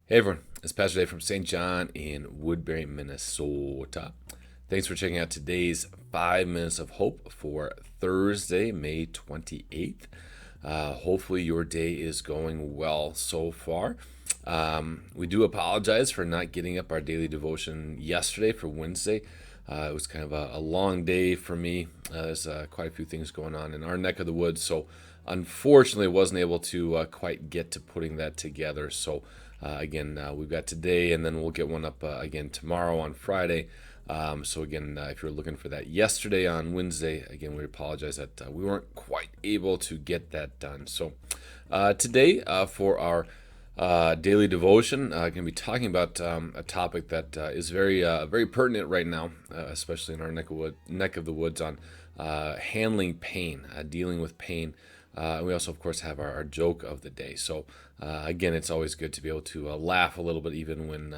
Hey everyone, it's Pastor Dave from St. John in Woodbury, Minnesota. Thanks for checking out today's 5 Minutes of Hope for Thursday, May 28th. Hopefully, your day is going well so far. We do apologize for not getting up our daily devotion yesterday for Wednesday. It was kind of a long day for me. There's quite a few things going on in our neck of the woods, so unfortunately wasn't able to quite get to putting that together. So again, we've got today, and then we'll get one up again tomorrow on Friday. So again, if you're looking for that yesterday on Wednesday, again, we apologize that we weren't quite able to get that done. So today, for our daily devotion, going to be talking about a topic that is very pertinent right now, especially in our neck of the woods on handling pain, dealing with pain. And we also, of course, have our joke of the day. So, again, it's always good to be able to laugh a little bit, even when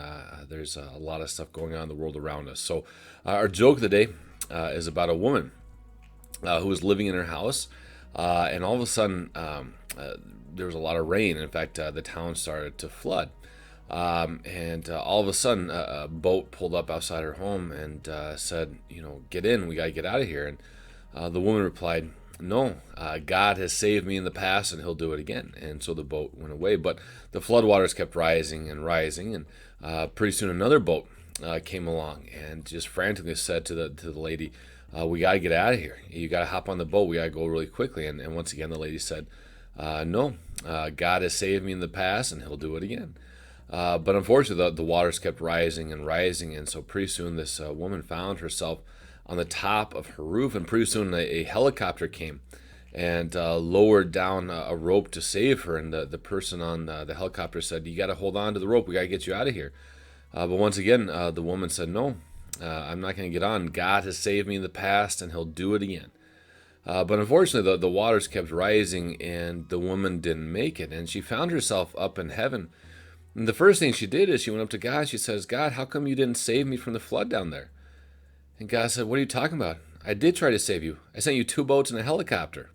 there's a lot of stuff going on in the world around us. So, our joke of the day is about a woman who was living in her house, and all of a sudden, there was a lot of rain. In fact, the town started to flood. And all of a sudden, boat pulled up outside her home and said, get in, we got to get out of here. And the woman replied, no, God has saved me in the past and he'll do it again. And so the boat went away. But the floodwaters kept rising and rising. And pretty soon another boat came along and just frantically said to the lady, we got to get out of here. You got to hop on the boat. We got to go really quickly. And once again, the lady said, no, God has saved me in the past and he'll do it again. But unfortunately, the waters kept rising and rising. And so pretty soon this woman found herself on the top of her roof, and pretty soon a helicopter came and lowered down a rope to save her. And the person on the helicopter said, you got to hold on to the rope. We got to get you out of here. But once again, the woman said, no, I'm not going to get on. God has saved me in the past, and he'll do it again. But unfortunately, the waters kept rising, and the woman didn't make it. And she found herself up in heaven. And the first thing she did is she went up to God. She says, God, how come you didn't save me from the flood down there? And God said, what are you talking about? I did try to save you. I sent you 2 boats and a helicopter.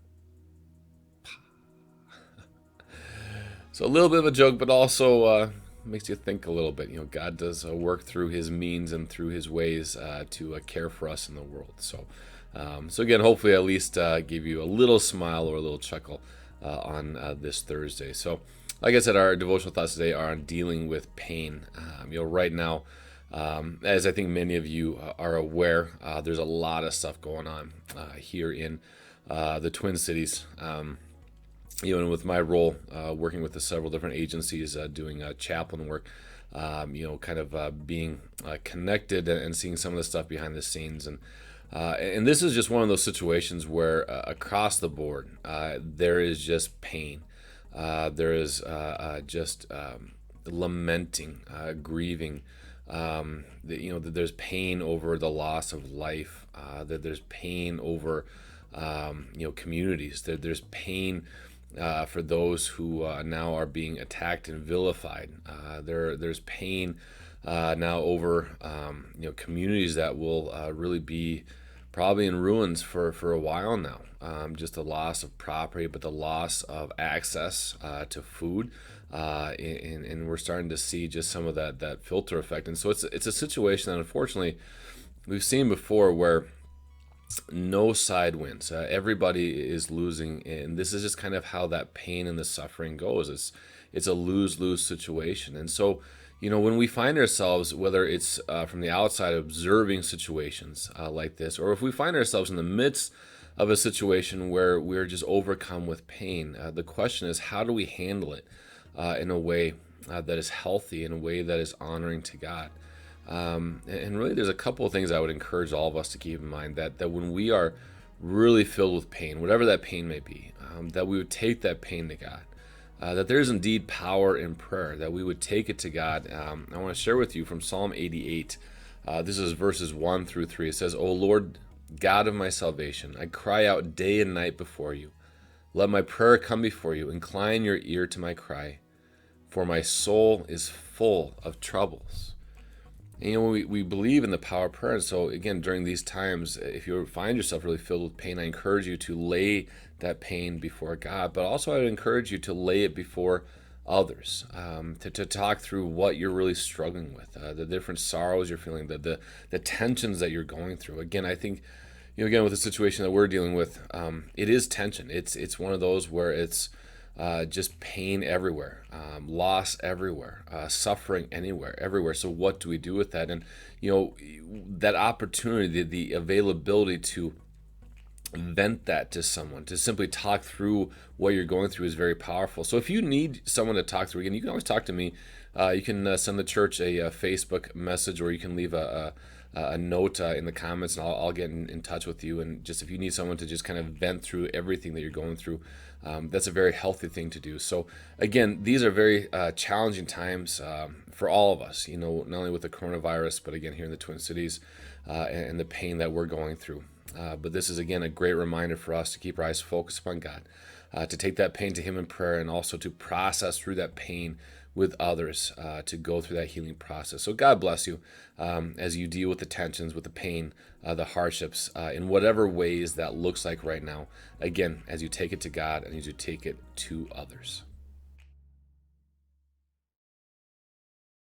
So a little bit of a joke, but also makes you think a little bit. God does work through his means and through his ways to care for us in the world. So again, hopefully at least give you a little smile or a little chuckle on this Thursday. So like I said, our devotional thoughts today are on dealing with pain. Right now, as I think many of you are aware, there's a lot of stuff going on here in the Twin Cities. And with my role working with the several different agencies doing chaplain work, kind of being connected and seeing some of the stuff behind the scenes. And this is just one of those situations where across the board, there is just pain. There is just lamenting, grieving. That there's pain over the loss of life. That there's pain over, communities. There's pain for those who now are being attacked and vilified. There's pain now over, communities that will really be probably in ruins for a while now. Just the loss of property, but the loss of access to food. And we're starting to see just some of that filter effect. And so it's a situation that unfortunately we've seen before where no side wins. Everybody is losing, and this is just kind of how that pain and the suffering goes. It's a lose-lose situation. And so, when we find ourselves, whether it's from the outside observing situations like this, or if we find ourselves in the midst of a situation where we're just overcome with pain, the question is, how do we handle it in a way that is healthy, in a way that is honoring to God? And really, there's a couple of things I would encourage all of us to keep in mind, that when we are really filled with pain, whatever that pain may be, that we would take that pain to God. That there is indeed power in prayer, that we would take it to God. I want to share with you from Psalm 88. This is verses 1 through 3. It says, O Lord, God of my salvation, I cry out day and night before you. Let my prayer come before you. Incline your ear to my cry, for my soul is full of troubles. And, we believe in the power of prayer. And so again, during these times, if you find yourself really filled with pain, I encourage you to lay that pain before God. But also I would encourage you to lay it before others, to talk through what you're really struggling with, the different sorrows you're feeling, the tensions that you're going through. Again, I think, again, with the situation that we're dealing with, it is tension. It's one of those where it's just pain everywhere, loss everywhere, suffering anywhere, everywhere. So what do we do with that? And that opportunity, the availability to vent that to someone, to simply talk through what you're going through, is very powerful. So if you need someone to talk through, again, you can always talk to me. You can send the church a Facebook message, or you can leave a note in the comments, and I'll get in touch with you. And just if you need someone to just kind of vent through everything that you're going through, that's a very healthy thing to do. So again, these are very challenging times for all of us, not only with the coronavirus, but again, here in the Twin Cities, and the pain that we're going through. But this is, again, a great reminder for us to keep our eyes focused upon God, to take that pain to Him in prayer, and also to process through that pain with others, to go through that healing process. So God bless you as you deal with the tensions, with the pain, the hardships, in whatever ways that looks like right now. Again, as you take it to God and as you take it to others.